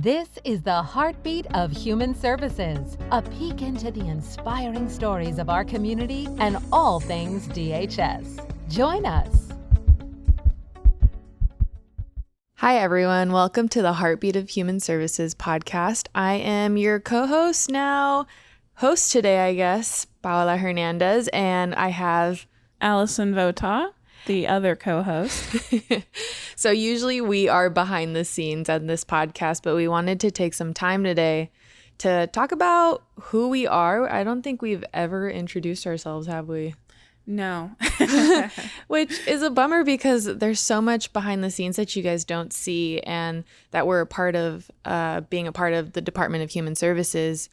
This is the heartbeat of human services, a peek into the inspiring stories of our community and all things DHS. Join us. Hi, everyone. Welcome to the Heartbeat of Human Services podcast. I am your co-host host today, I guess, Paola Hernandez, and I have Alison Votaw, the other co-host. So usually we are behind the scenes on this podcast, but we wanted to take some time today to talk about who we are. I don't think we've ever introduced ourselves, have we? No. Which is a bummer because there's so much behind the scenes that you guys don't see and that we're a part of being a part of the Department of Human Services.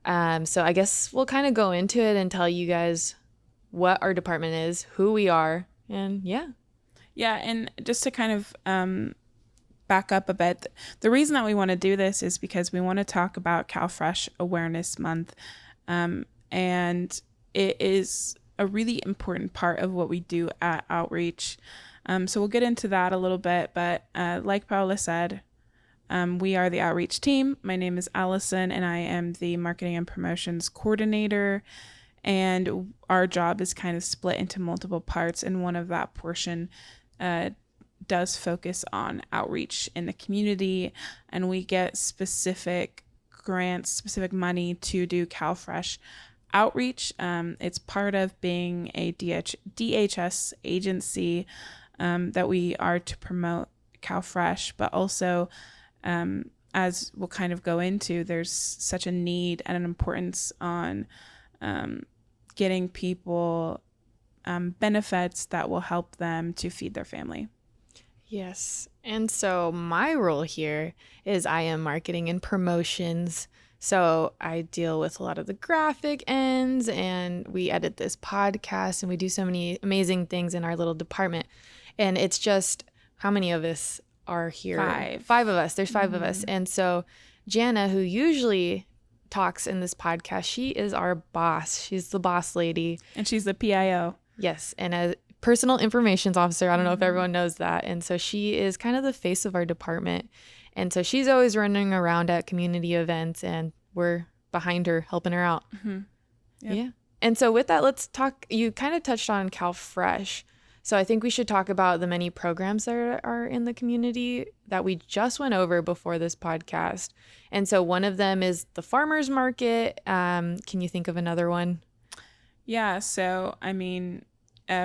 So I guess we'll kind of go into it and tell you guys what our department is, who we are, and yeah. Yeah, and just to kind of back up a bit, the reason that we want to do this is because we want to talk about CalFresh Awareness Month, and it is a really important part of what we do at Outreach. So we'll get into that a little bit, but like Paola said, we are the Outreach team. My name is Alison, and I am the Marketing and Promotions Coordinator. And our job is kind of split into multiple parts, and one of that portion does focus on outreach in the community, and we get specific grants, specific money to do CalFresh outreach. It's part of being a DHS agency that we are to promote CalFresh, but also as we'll kind of go into, there's such a need and an importance on getting people benefits that will help them to feed their family. Yes. And so my role here is I am marketing and promotions. So I deal with a lot of the graphic ends, and we edit this podcast, and we do so many amazing things in our little department. And it's just, how many of us are here? Five of us. There's five of us. And so Jana, who usually talks in this podcast, she is our boss. She's the boss lady. And she's the PIO. Yes. And a personal information officer. I don't know if everyone knows that. And so she is kind of the face of our department. And so she's always running around at community events, and we're behind her, helping her out. Mm-hmm. Yep. Yeah. And so with that, let's talk. You kind of touched on CalFresh. So I think we should talk about the many programs that are in the community that we just went over before this podcast. And so one of them is the farmers market. Can you think of another one? Yeah. So, I mean,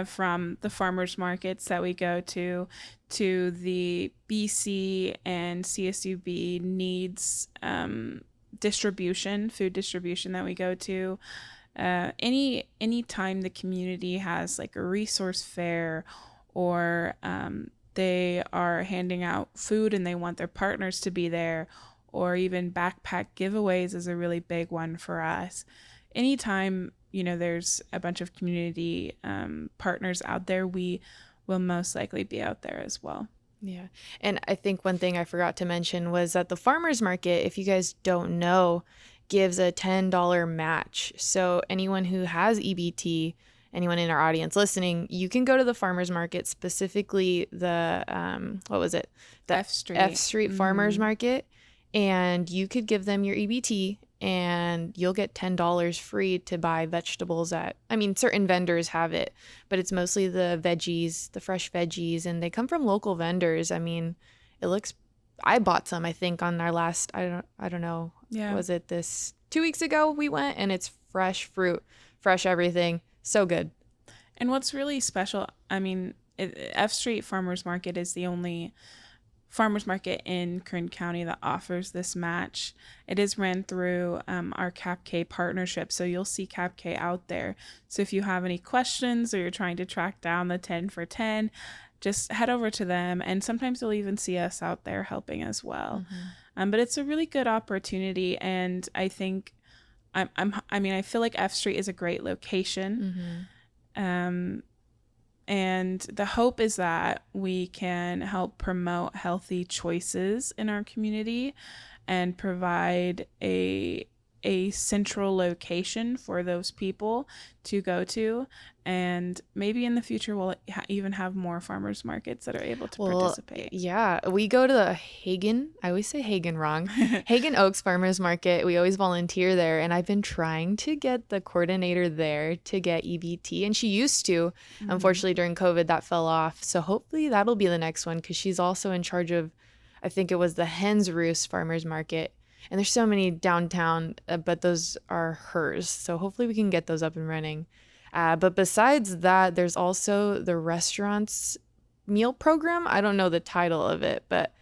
from the farmers markets that we go to the BC and CSUB needs distribution, food distribution that we go to. Any time the community has like a resource fair, or they are handing out food and they want their partners to be there, or even backpack giveaways is a really big one for us. Anytime, there's a bunch of community partners out there, we will most likely be out there as well. Yeah. And I think one thing I forgot to mention was that the farmers market, if you guys don't know, gives a $10 match. So anyone who has EBT, anyone in our audience listening, you can go to the farmers market, specifically the the F Street Farmers Market, and you could give them your EBT and you'll get $10 free to buy vegetables certain vendors have it, but it's mostly the veggies, the fresh veggies, and they come from local vendors. I bought some, I think, on our last, I don't know. Yeah. Was it this 2 weeks ago we went, and it's fresh fruit, fresh everything. So good. And what's really special, F Street Farmers Market is the only farmers market in Kern County that offers this match. It is ran through our CAPK partnership, so you'll see CAPK out there. So if you have any questions or you're trying to track down the 10 for 10, just head over to them, and sometimes you'll even see us out there helping as well. Mm-hmm. But it's a really good opportunity, and I think I feel like F Street is a great location. Mm-hmm. And the hope is that we can help promote healthy choices in our community and provide a a central location for those people to go to, and maybe in the future we'll even have more farmers markets that are able to participate. Yeah, we go to the Hagen, I always say Hagen wrong, Hagen Oaks Farmers Market. We always volunteer there, and I've been trying to get the coordinator there to get EBT, and she used to. Unfortunately, during COVID, that fell off. So hopefully that'll be the next one, because she's also in charge of, I think it was the Hen's Roost Farmers Market. And there's so many downtown, but those are hers. So hopefully we can get those up and running. But besides that, there's also the restaurant's meal program. I don't know the title of it, but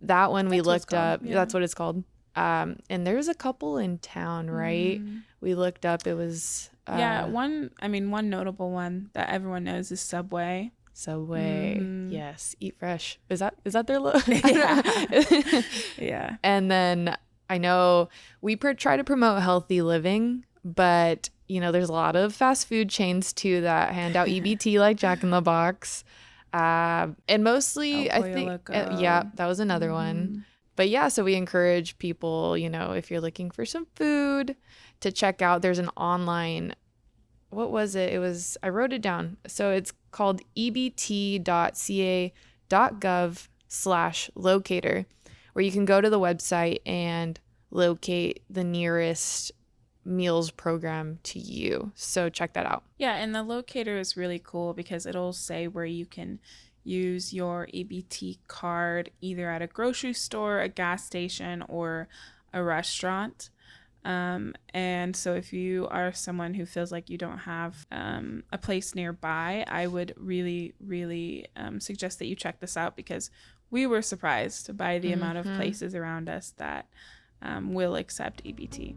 that one we looked up. Yeah. That's what it's called. And there's a couple in town, right? We looked up. It was... one notable one that everyone knows is Subway. Yes. Eat Fresh. Is that their logo? Yeah. And then I know we try to promote healthy living, but there's a lot of fast food chains too that hand out EBT like Jack in the Box, and mostly I think that was another one. But yeah, so we encourage people, if you're looking for some food, to check out. There's an online, what was it? I wrote it down. So it's called ebt.ca.gov/locator, where you can go to the website and locate the nearest meals program to you. So check that out. Yeah, and the locator is really cool because it'll say where you can use your EBT card either at a grocery store, a gas station, or a restaurant. And so if you are someone who feels like you don't have a place nearby, I would really, really suggest that you check this out, because we were surprised by the amount of places around us that will accept EBT.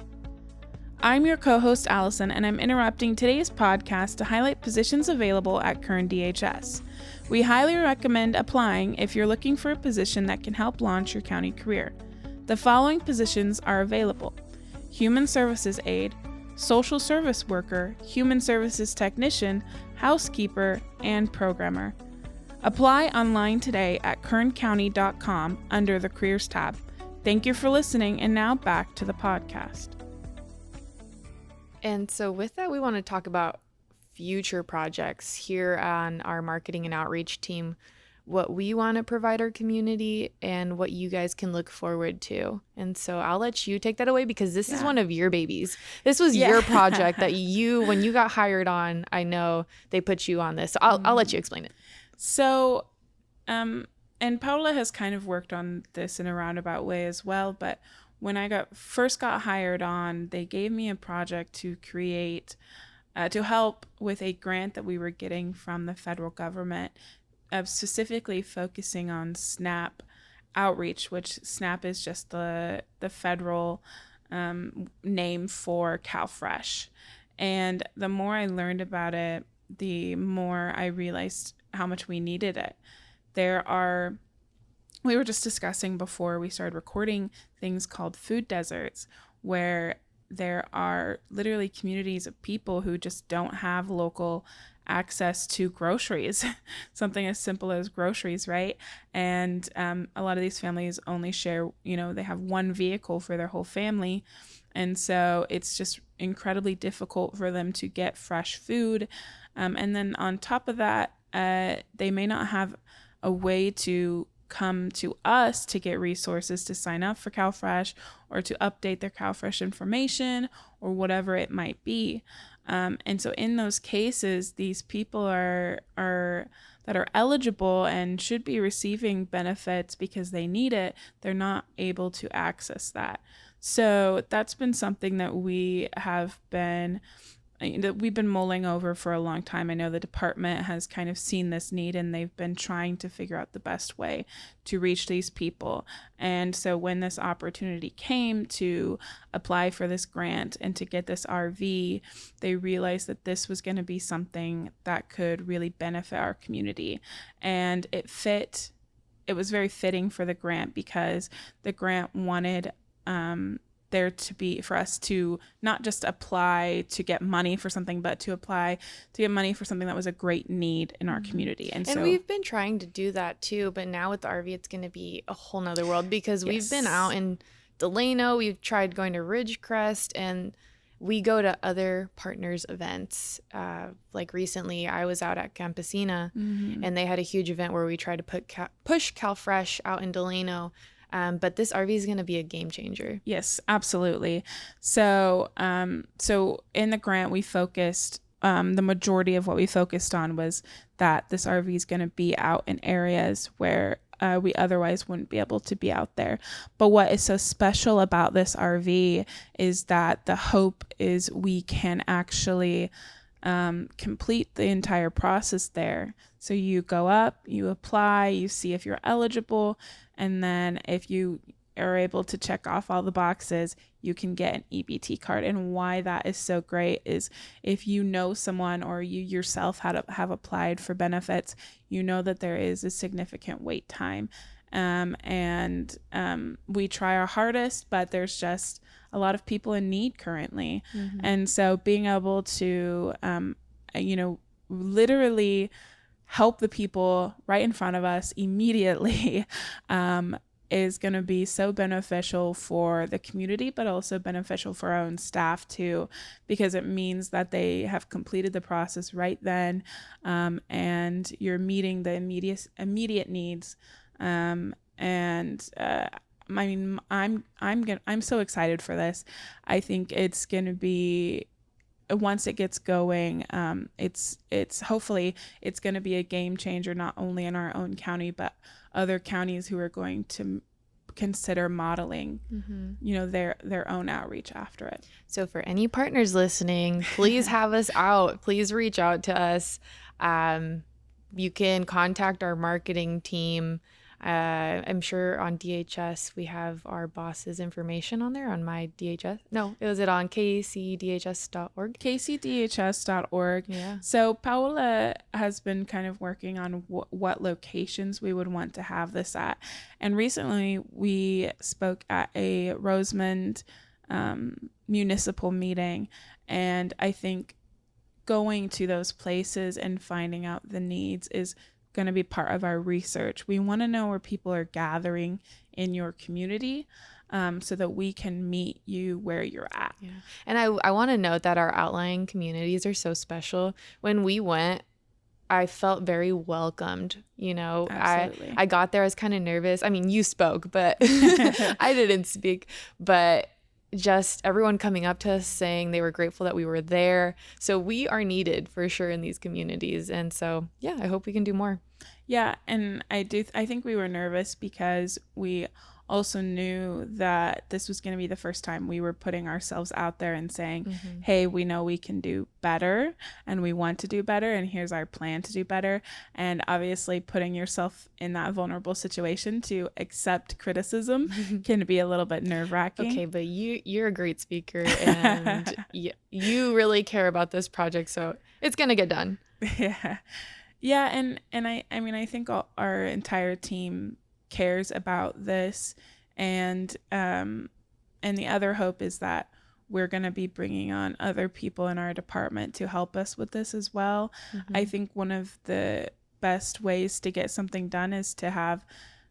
I'm your co-host, Allison, and I'm interrupting today's podcast to highlight positions available at Kern DHS. We highly recommend applying if you're looking for a position that can help launch your county career. The following positions are available: Human Services Aide, Social Service Worker, Human Services Technician, Housekeeper, and Programmer. Apply online today at kerncounty.com under the Careers tab. Thank you for listening, and now back to the podcast. And so with that, we want to talk about future projects here on our marketing and outreach team, what we want to provide our community and what you guys can look forward to. And so I'll let you take that away, because this is one of your babies. This was your project that when you got hired on, I know they put you on this. So I'll let you explain it. So, and Paola has kind of worked on this in a roundabout way as well, but when I first got hired on, they gave me a project to create, to help with a grant that we were getting from the federal government, specifically focusing on SNAP outreach, which SNAP is just the federal name for CalFresh. And the more I learned about it, the more I realized how much we needed it. We were just discussing before we started recording things called food deserts, where there are literally communities of people who just don't have local access to groceries, something as simple as groceries, right? And a lot of these families only share, they have one vehicle for their whole family. And so it's just incredibly difficult for them to get fresh food. And then on top of that, they may not have a way to come to us to get resources to sign up for CalFresh or to update their CalFresh information or whatever it might be. And so in those cases, these people that are eligible and should be receiving benefits because they need it, they're not able to access that. So that's been something that we've been mulling over for a long time. I know the department has kind of seen this need, and they've been trying to figure out the best way to reach these people. And so when this opportunity came to apply for this grant and to get this RV, they realized that this was going to be something that could really benefit our community. And it was very fitting for the grant, because the grant wanted there to be, for us to not just apply to get money for something, but to apply to get money for something that was a great need in our community. And so we've been trying to do that too, but now with the RV, it's going to be a whole nother world, because we've been out in Delano. We've tried going to Ridgecrest, and we go to other partners events. Like recently I was out at Campesina, and they had a huge event where we tried to push CalFresh out in Delano. But this RV is going to be a game changer. Yes, absolutely. So in the grant, we focused, the majority of what we focused on was that this RV is going to be out in areas where we otherwise wouldn't be able to be out there. But what is so special about this RV is that the hope is we can actually complete the entire process there. So you go up, you apply, you see if you're eligible, and then if you are able to check off all the boxes, you can get an EBT card. And why that is so great is if you know someone or you yourself have applied for benefits, you know that there is a significant wait time. And we try our hardest, but there's just a lot of people in need currently. And so being able to, literally help the people right in front of us immediately, is going to be so beneficial for the community, but also beneficial for our own staff too, because it means that they have completed the process right then, and you're meeting the immediate needs. I'm so excited for this. I think it's going to be, once it gets going, it's hopefully it's going to be a game changer, not only in our own county, but other counties who are going to consider modeling, their own outreach after it. So for any partners listening, please have us out. Please reach out to us. You can contact our marketing team. I'm sure on DHS we have our boss's information on there on my DHS. No, is it on KCDHS.org? KCDHS.org. Yeah. So Paola has been kind of working on what locations we would want to have this at. And recently we spoke at a Rosemond municipal meeting. And I think going to those places and finding out the needs is going to be part of our research. We want to know where people are gathering in your community, so that we can meet you where you're at. Yeah. And I want to note that our outlying communities are so special. When we went, I felt very welcomed. Absolutely. I got there, I was kind of nervous. I mean, you spoke, but I didn't speak. But just everyone coming up to us saying they were grateful that we were there. So we are needed for sure in these communities. And so, yeah, I hope we can do more. Yeah. And I think we were nervous because we also knew that this was going to be the first time we were putting ourselves out there and saying, hey, we know we can do better and we want to do better, and here's our plan to do better. And obviously putting yourself in that vulnerable situation to accept criticism can be a little bit nerve-wracking. Okay, but you're a great speaker, and you really care about this project, so it's going to get done. Yeah, and I think our entire team cares about this, and the other hope is that we're going to be bringing on other people in our department to help us with this as well. I think one of the best ways to get something done is to have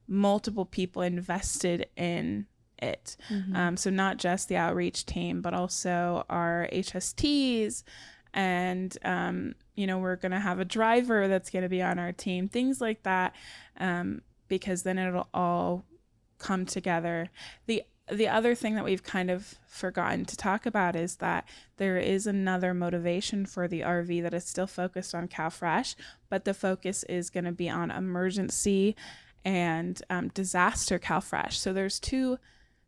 multiple people invested in it. So not just the outreach team, but also our HSTs, and we're going to have a driver that's going to be on our team, things like that, because then it'll all come together. The other thing that we've kind of forgotten to talk about is that there is another motivation for the RV that is still focused on CalFresh, but the focus is going to be on emergency and disaster CalFresh. So there's two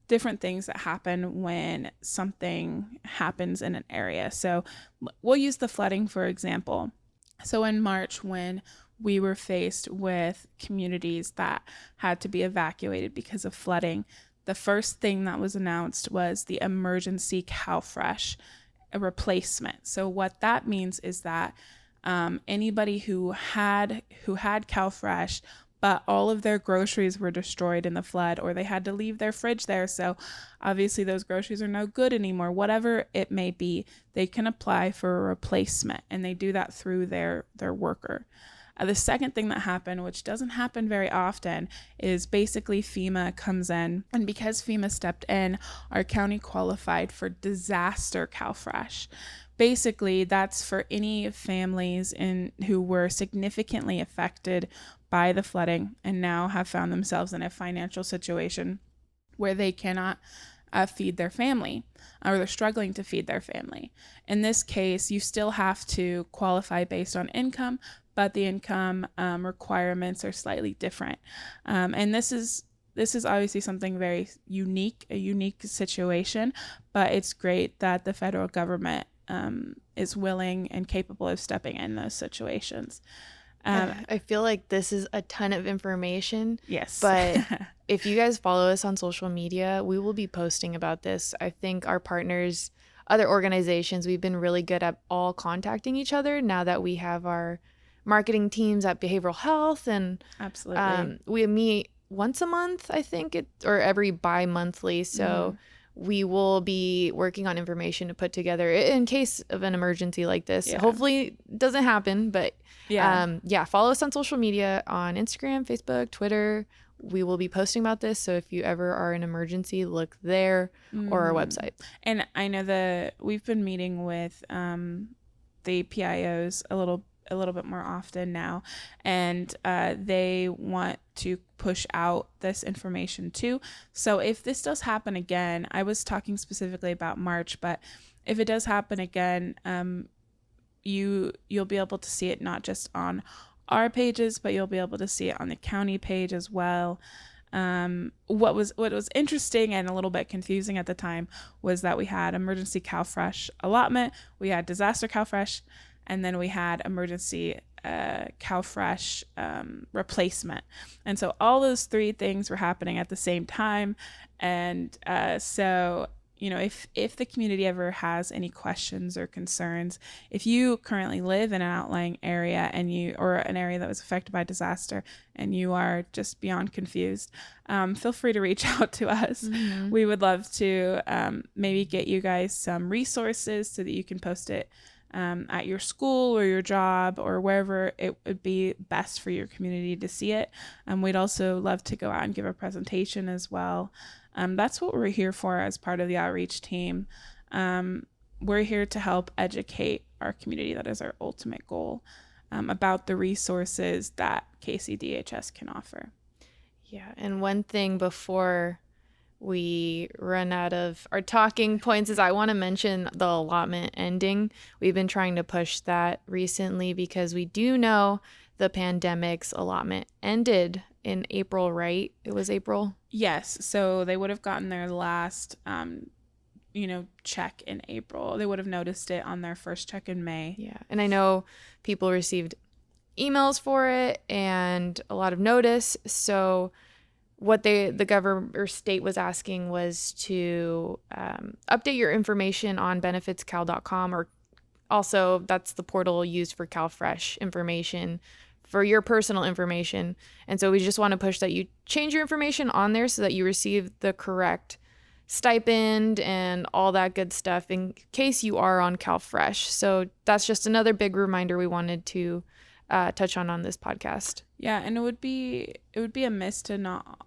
different things that happen when something happens in an area. So we'll use the flooding, for example. So in March, when we were faced with communities that had to be evacuated because of flooding, the first thing that was announced was the emergency CalFresh replacement. So what that means is that anybody who had CalFresh, but all of their groceries were destroyed in the flood, or they had to leave their fridge there, so obviously those groceries are no good anymore, whatever it may be, they can apply for a replacement, and they do that through their worker. The second thing that happened, which doesn't happen very often, is basically FEMA comes in, and because FEMA stepped in, our county qualified for disaster CalFresh. Basically, that's for any families who were significantly affected by the flooding and now have found themselves in a financial situation where they cannot feed their family, or they're struggling to feed their family. In this case, you still have to qualify based on income, but the income requirements are slightly different. And this is obviously something very unique, a unique situation, but it's great that the federal government is willing and capable of stepping in those situations. I feel like this is a ton of information. Yes. But if you guys follow us on social media, we will be posting about this. I think our partners, other organizations, we've been really good at all contacting each other now that we have our marketing teams at behavioral health. And absolutely, we meet once a month, I think, or every bi-monthly. So we will be working on information to put together in case of an emergency like this. Yeah. Hopefully it doesn't happen, but follow us on social media on Instagram, Facebook, Twitter. We will be posting about this. So if you ever are in emergency, look there or our website. And I know we've been meeting with the PIOs a little bit more often now, and they want to push out this information too. So if this does happen again, I was talking specifically about March, but if it does happen again, you'll be able to see it not just on our pages, but you'll be able to see it on the county page as well. What was interesting and a little bit confusing at the time was that we had emergency CalFresh allotment, we had disaster CalFresh, and then we had emergency CalFresh replacement. And so all those three things were happening at the same time. And so, if the community ever has any questions or concerns, if you currently live in an outlying area or an area that was affected by disaster and you are just beyond confused, feel free to reach out to us. Mm-hmm. We would love to maybe get you guys some resources so that you can post it at your school or your job or wherever it would be best for your community to see it. We'd also love to go out and give a presentation as well. That's what we're here for as part of the outreach team. We're here to help educate our community. That is our ultimate goal, about the resources that KCDHS can offer. Yeah, and one thing before we run out of our talking points is I want to mention the allotment ending. We've been trying to push that recently because we do know the pandemic's allotment ended in April, right? It was April? Yes. So they would have gotten their last, check in April. They would have noticed it on their first check in May. Yeah. And I know people received emails for it and a lot of notice. So what the government or state was asking was to update your information on benefitscal.com, or also that's the portal used for CalFresh information for your personal information. And so we just want to push that you change your information on there so that you receive the correct stipend and all that good stuff in case you are on CalFresh. So that's just another big reminder we wanted to touch on this podcast. Yeah, and it would be amiss to not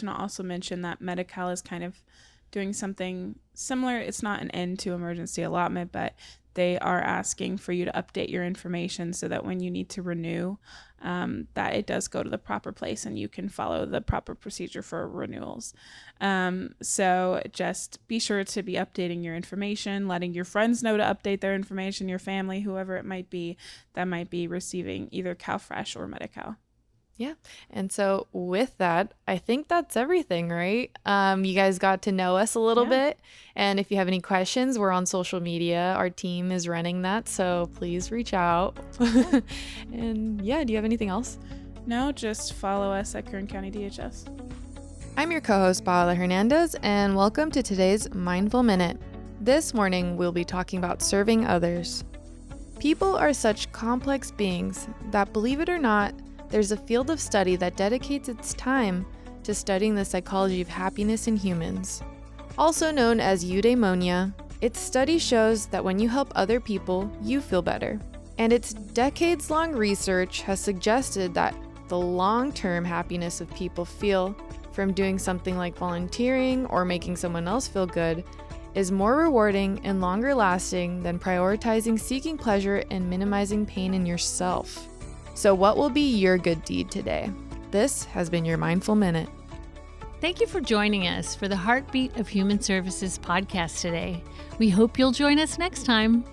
also mention that Medi-Cal is kind of doing something similar. It's not an end to emergency allotment, but they are asking for you to update your information so that when you need to renew, that it does go to the proper place and you can follow the proper procedure for renewals. So just be sure to be updating your information, letting your friends know to update their information, your family, whoever it might be that might be receiving either CalFresh or Medi-Cal. Yeah. And so with that, I think that's everything, right? You guys got to know us a little bit. And if you have any questions, we're on social media. Our team is running that. So please reach out. And do you have anything else? No, just follow us at Kern County DHS. I'm your co-host, Paola Hernandez, and welcome to today's Mindful Minute. This morning, we'll be talking about serving others. People are such complex beings that, believe it or not, there's a field of study that dedicates its time to studying the psychology of happiness in humans. Also known as eudaimonia, its study shows that when you help other people, you feel better. And its decades-long research has suggested that the long-term happiness of people feel from doing something like volunteering or making someone else feel good is more rewarding and longer lasting than prioritizing seeking pleasure and minimizing pain in yourself. So what will be your good deed today? This has been your Mindful Minute. Thank you for joining us for the Heartbeat of Human Services podcast today. We hope you'll join us next time.